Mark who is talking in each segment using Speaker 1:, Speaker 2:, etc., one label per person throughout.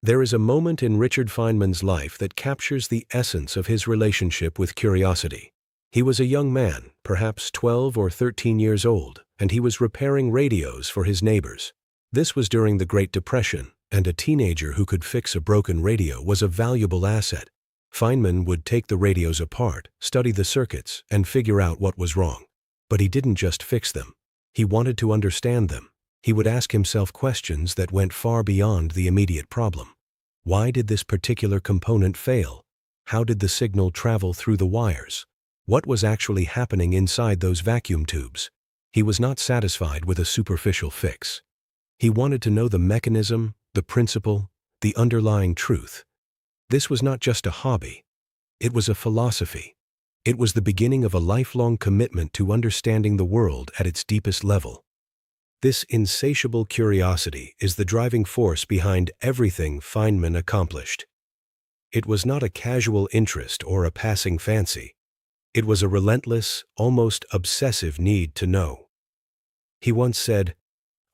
Speaker 1: There is a moment in Richard Feynman's life that captures the essence of his relationship with curiosity. He was a young man, perhaps 12 or 13 years old, and he was repairing radios for his neighbors. This was during the Great Depression, and a teenager who could fix a broken radio was a valuable asset. Feynman would take the radios apart, study the circuits, and figure out what was wrong. But he didn't just fix them. He wanted to understand them. He would ask himself questions that went far beyond the immediate problem. Why did this particular component fail? How did the signal travel through the wires? What was actually happening inside those vacuum tubes? He was not satisfied with a superficial fix. He wanted to know the mechanism, the principle, the underlying truth. This was not just a hobby. It was a philosophy. It was the beginning of a lifelong commitment to understanding the world at its deepest level. This insatiable curiosity is the driving force behind everything Feynman accomplished. It was not a casual interest or a passing fancy. It was a relentless, almost obsessive need to know. He once said,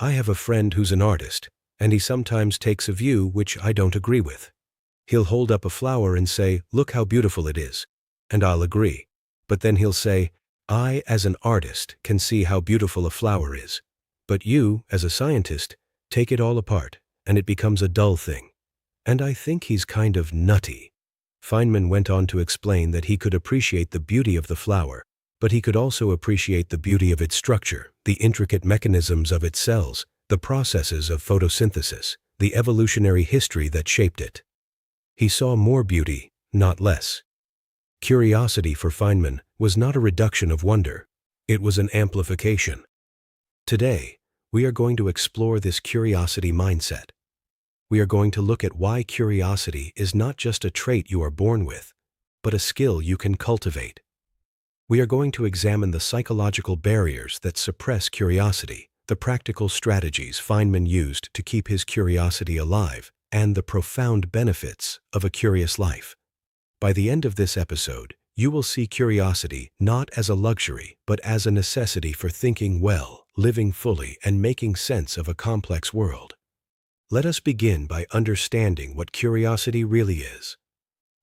Speaker 1: "I have a friend who's an artist, and he sometimes takes a view which I don't agree with. He'll hold up a flower and say, 'Look how beautiful it is,' and I'll agree. But then he'll say, 'I, as an artist, can see how beautiful a flower is. But you, as a scientist, take it all apart, and it becomes a dull thing. And I think he's kind of nutty.'" Feynman went on to explain that he could appreciate the beauty of the flower, but he could also appreciate the beauty of its structure, the intricate mechanisms of its cells, the processes of photosynthesis, the evolutionary history that shaped it. He saw more beauty, not less. Curiosity for Feynman was not a reduction of wonder. It was an amplification. Today, we are going to explore this curiosity mindset. We are going to look at why curiosity is not just a trait you are born with, but a skill you can cultivate. We are going to examine the psychological barriers that suppress curiosity, the practical strategies Feynman used to keep his curiosity alive, and the profound benefits of a curious life. By the end of this episode, you will see curiosity not as a luxury, but as a necessity for thinking well, living fully, and making sense of a complex world. Let us begin by understanding what curiosity really is.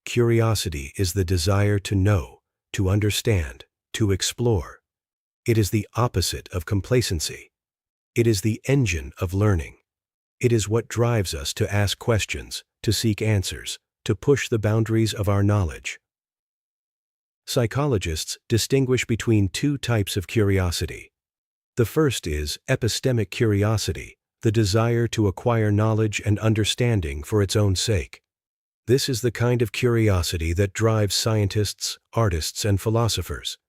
Speaker 1: Curiosity is the desire to know, to understand, to explore. It is the opposite of complacency. It is the engine of learning. It is what drives us to ask questions, to seek answers, to push the boundaries of our knowledge. Psychologists distinguish between two types of curiosity. The first is epistemic curiosity, the desire to acquire knowledge and understanding for its own sake. This is the kind of curiosity that drives scientists, artists, and philosophers.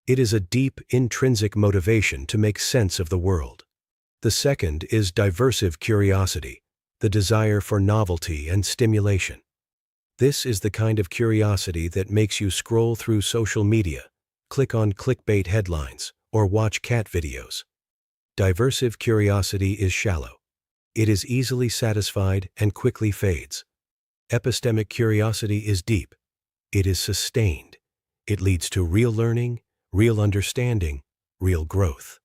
Speaker 1: It is a deep, intrinsic motivation to make sense of the world. The second is diversive curiosity, the desire for novelty and stimulation. This is the kind of curiosity that makes you scroll through social media, click on clickbait headlines, or watch cat videos. Diversive curiosity is shallow. It is easily satisfied and quickly fades. Epistemic curiosity is deep. It is sustained. It leads to real learning, real understanding, real growth.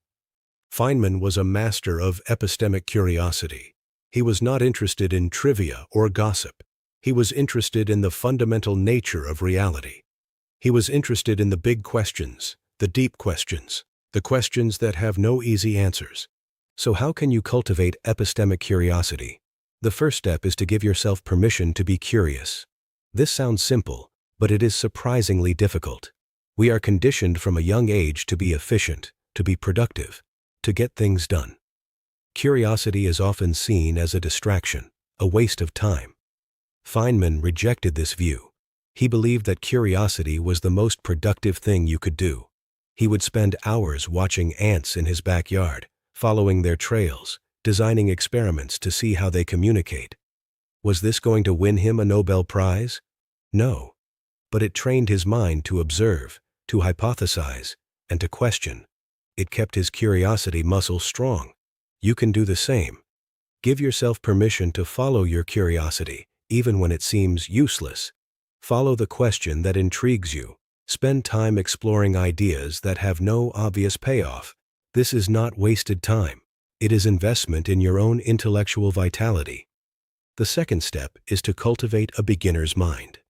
Speaker 1: Feynman was a master of epistemic curiosity. He was not interested in trivia or gossip. He was interested in the fundamental nature of reality. He was interested in the big questions, the deep questions, the questions that have no easy answers. So how can you cultivate epistemic curiosity? The first step is to give yourself permission to be curious. This sounds simple, but it is surprisingly difficult. We are conditioned from a young age to be efficient, to be productive, to get things done. Curiosity is often seen as a distraction, a waste of time. Feynman rejected this view. He believed that curiosity was the most productive thing you could do. He would spend hours watching ants in his backyard, following their trails, designing experiments to see how they communicate. Was this going to win him a Nobel Prize? No. But it trained his mind to observe, to hypothesize, and to question. It kept his curiosity muscle strong. You can do the same. Give yourself permission to follow your curiosity, even when it seems useless. Follow the question that intrigues you. Spend time exploring ideas that have no obvious payoff. This is not wasted time. It is investment in your own intellectual vitality. The second step is to cultivate a beginner's mind.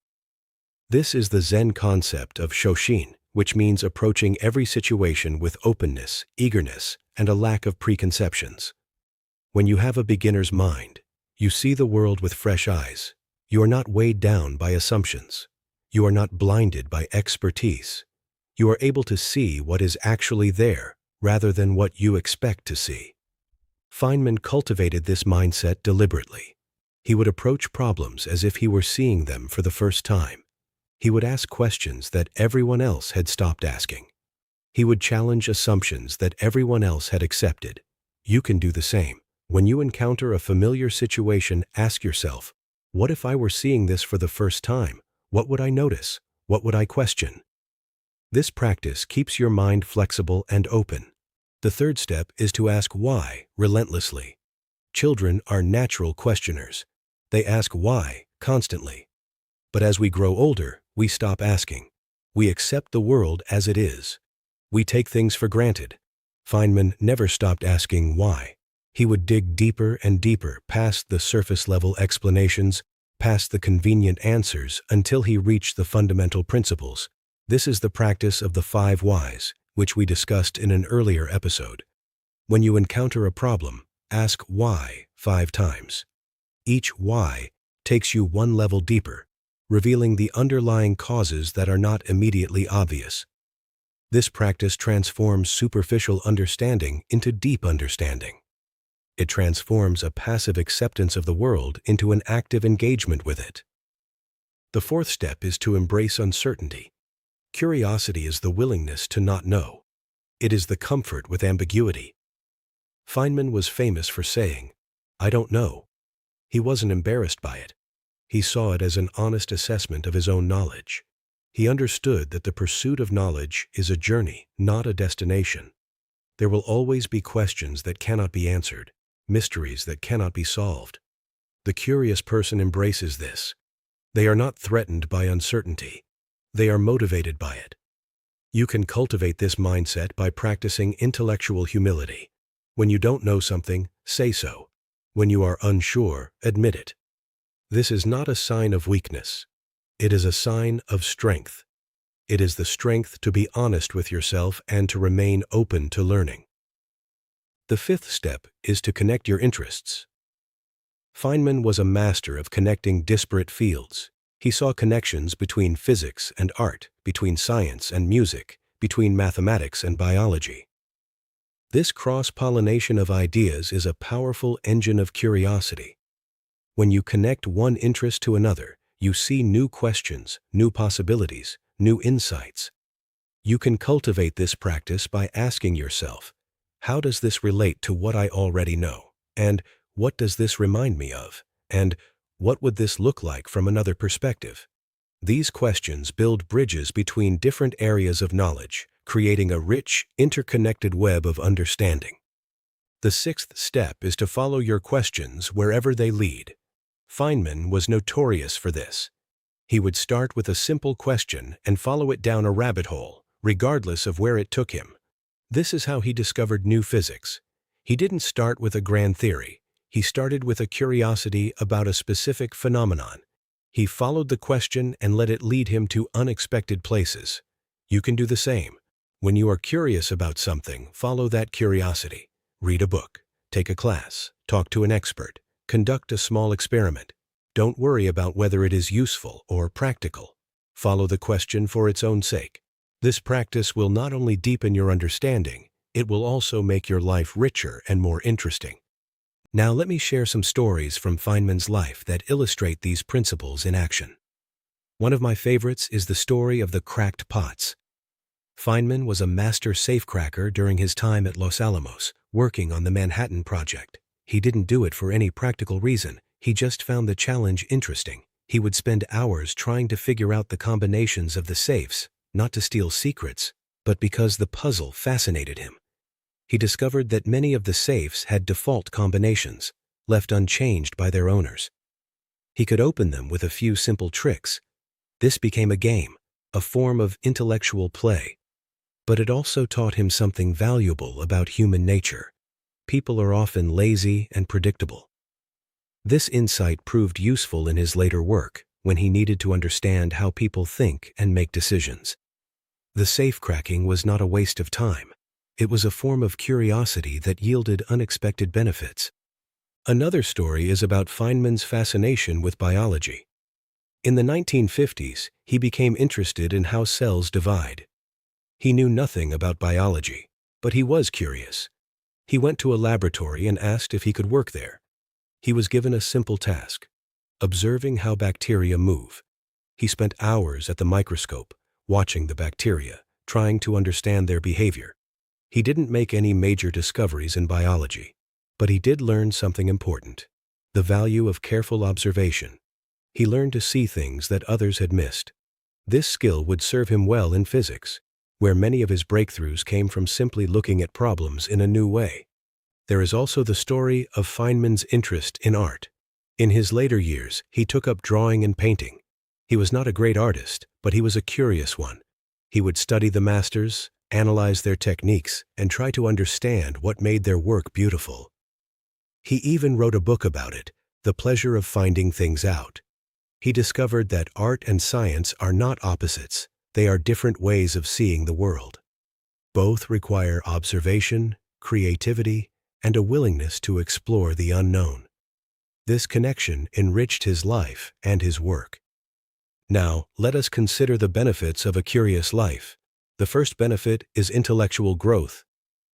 Speaker 1: This is the Zen concept of Shoshin, which means approaching every situation with openness, eagerness, and a lack of preconceptions. When you have a beginner's mind, you see the world with fresh eyes. You are not weighed down by assumptions. You are not blinded by expertise. You are able to see what is actually there rather than what you expect to see. Feynman cultivated this mindset deliberately. He would approach problems as if he were seeing them for the first time. He would ask questions that everyone else had stopped asking. He would challenge assumptions that everyone else had accepted. You can do the same. When you encounter a familiar situation, ask yourself, what if I were seeing this for the first time? What would I notice? What would I question? This practice keeps your mind flexible and open. The third step is to ask why relentlessly. Children are natural questioners. They ask why constantly. But as we grow older, we stop asking. We accept the world as it is. We take things for granted. Feynman never stopped asking why. He would dig deeper and deeper past the surface-level explanations, past the convenient answers, until he reached the fundamental principles. This is the practice of the 5 whys, which we discussed in an earlier episode. When you encounter a problem, ask why 5 times. Each why takes you one level deeper, revealing the underlying causes that are not immediately obvious. This practice transforms superficial understanding into deep understanding. It transforms a passive acceptance of the world into an active engagement with it. The fourth step is to embrace uncertainty. Curiosity is the willingness to not know. It is the comfort with ambiguity. Feynman was famous for saying, "I don't know." He wasn't embarrassed by it. He saw it as an honest assessment of his own knowledge. He understood that the pursuit of knowledge is a journey, not a destination. There will always be questions that cannot be answered, mysteries that cannot be solved. The curious person embraces this. They are not threatened by uncertainty. They are motivated by it. You can cultivate this mindset by practicing intellectual humility. When you don't know something, say so. When you are unsure, admit it. This is not a sign of weakness. It is a sign of strength. It is the strength to be honest with yourself and to remain open to learning. The fifth step is to connect your interests. Feynman was a master of connecting disparate fields. He saw connections between physics and art, between science and music, between mathematics and biology. This cross-pollination of ideas is a powerful engine of curiosity. When you connect one interest to another, you see new questions, new possibilities, new insights. You can cultivate this practice by asking yourself, how does this relate to what I already know? And what does this remind me of? And what would this look like from another perspective? These questions build bridges between different areas of knowledge, creating a rich, interconnected web of understanding. The sixth step is to follow your questions wherever they lead. Feynman was notorious for this. He would start with a simple question and follow it down a rabbit hole, regardless of where it took him. This is how he discovered new physics. He didn't start with a grand theory. He started with a curiosity about a specific phenomenon. He followed the question and let it lead him to unexpected places. You can do the same. When you are curious about something, follow that curiosity. Read a book, take a class, talk to an expert, conduct a small experiment. Don't worry about whether it is useful or practical. Follow the question for its own sake. This practice will not only deepen your understanding, it will also make your life richer and more interesting. Now let me share some stories from Feynman's life that illustrate these principles in action. One of my favorites is the story of the cracked pots. Feynman was a master safecracker during his time at Los Alamos, working on the Manhattan Project. He didn't do it for any practical reason. He just found the challenge interesting. He would spend hours trying to figure out the combinations of the safes, not to steal secrets, but because the puzzle fascinated him. He discovered that many of the safes had default combinations, left unchanged by their owners. He could open them with a few simple tricks. This became a game, a form of intellectual play. But it also taught him something valuable about human nature. People are often lazy and predictable. This insight proved useful in his later work, when he needed to understand how people think and make decisions. The safe-cracking was not a waste of time. It was a form of curiosity that yielded unexpected benefits. Another story is about Feynman's fascination with biology. In the 1950s, he became interested in how cells divide. He knew nothing about biology, but he was curious. He went to a laboratory and asked if he could work there. He was given a simple task: observing how bacteria move. He spent hours at the microscope, watching the bacteria, trying to understand their behavior. He didn't make any major discoveries in biology, but he did learn something important: the value of careful observation. He learned to see things that others had missed. This skill would serve him well in physics, where many of his breakthroughs came from simply looking at problems in a new way. There is also the story of Feynman's interest in art. In his later years, he took up drawing and painting. He was not a great artist, but he was a curious one. He would study the masters, analyze their techniques, and try to understand what made their work beautiful. He even wrote a book about it, The Pleasure of Finding Things Out. He discovered that art and science are not opposites. They are different ways of seeing the world. Both require observation, creativity, and a willingness to explore the unknown. This connection enriched his life and his work. Now, let us consider the benefits of a curious life. The first benefit is intellectual growth.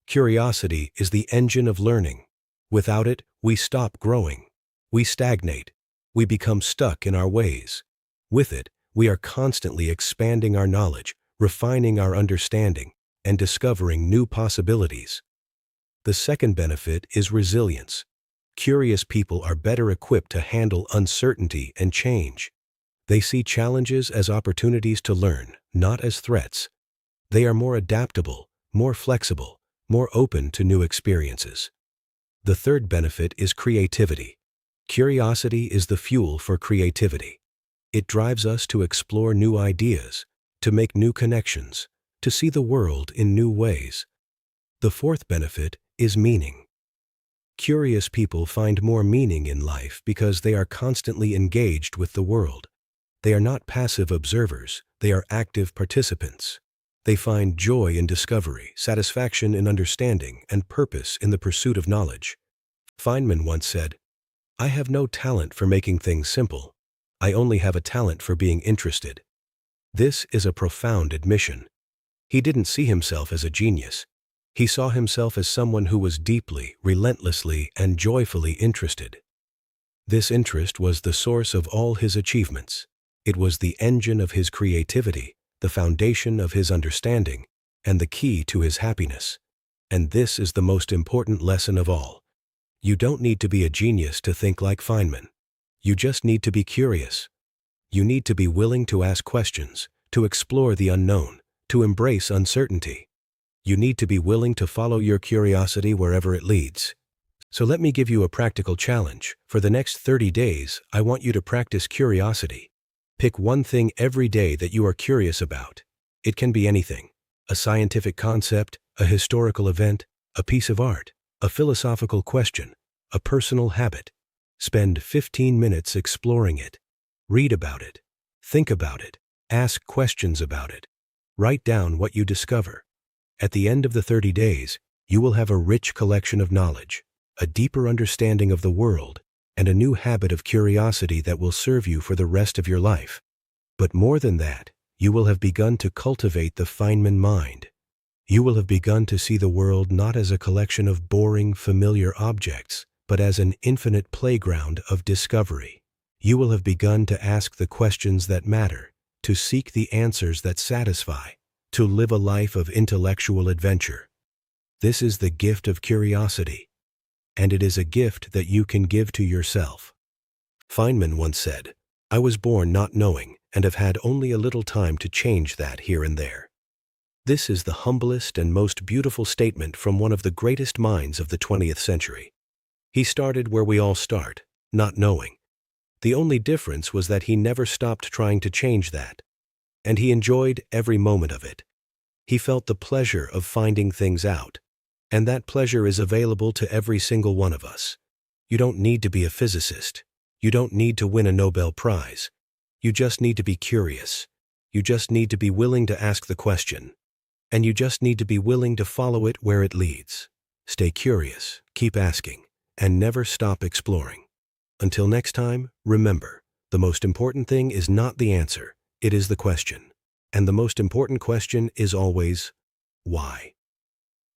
Speaker 1: Curiosity is the engine of learning. Without it, we stop growing. We stagnate. We become stuck in our ways. With it, we are constantly expanding our knowledge, refining our understanding, and discovering new possibilities. The second benefit is resilience. Curious people are better equipped to handle uncertainty and change. They see challenges as opportunities to learn, not as threats. They are more adaptable, more flexible, more open to new experiences. The third benefit is creativity. Curiosity is the fuel for creativity. It drives us to explore new ideas, to make new connections, to see the world in new ways. The fourth benefit is meaning. Curious people find more meaning in life because they are constantly engaged with the world. They are not passive observers, they are active participants. They find joy in discovery, satisfaction in understanding, and purpose in the pursuit of knowledge. Feynman once said, "I have no talent for making things simple. I only have a talent for being interested." This is a profound admission. He didn't see himself as a genius. He saw himself as someone who was deeply, relentlessly, and joyfully interested. This interest was the source of all his achievements. It was the engine of his creativity, the foundation of his understanding, and the key to his happiness. And this is the most important lesson of all. You don't need to be a genius to think like Feynman. You just need to be curious. You need to be willing to ask questions, to explore the unknown, to embrace uncertainty. You need to be willing to follow your curiosity wherever it leads. So let me give you a practical challenge. For the next 30 days, I want you to practice curiosity. Pick one thing every day that you are curious about. It can be anything: a scientific concept, a historical event, a piece of art, a philosophical question, a personal habit. Spend 15 minutes exploring it. Read about it. Think about it. Ask questions about it. Write down what you discover. At the end of the 30 days, you will have a rich collection of knowledge, a deeper understanding of the world, and a new habit of curiosity that will serve you for the rest of your life. But more than that, you will have begun to cultivate the Feynman mind. You will have begun to see the world not as a collection of boring, familiar objects, but as an infinite playground of discovery. You will have begun to ask the questions that matter, to seek the answers that satisfy, to live a life of intellectual adventure. This is the gift of curiosity, and it is a gift that you can give to yourself. Feynman once said, "I was born not knowing and have had only a little time to change that here and there." This is the humblest and most beautiful statement from one of the greatest minds of the 20th century. He started where we all start, not knowing. The only difference was that he never stopped trying to change that, and he enjoyed every moment of it. He felt the pleasure of finding things out, and that pleasure is available to every single one of us. You don't need to be a physicist. You don't need to win a Nobel Prize. You just need to be curious. You just need to be willing to ask the question. And you just need to be willing to follow it where it leads. Stay curious, keep asking, and never stop exploring. Until next time, remember, the most important thing is not the answer, it is the question. And the most important question is always, why?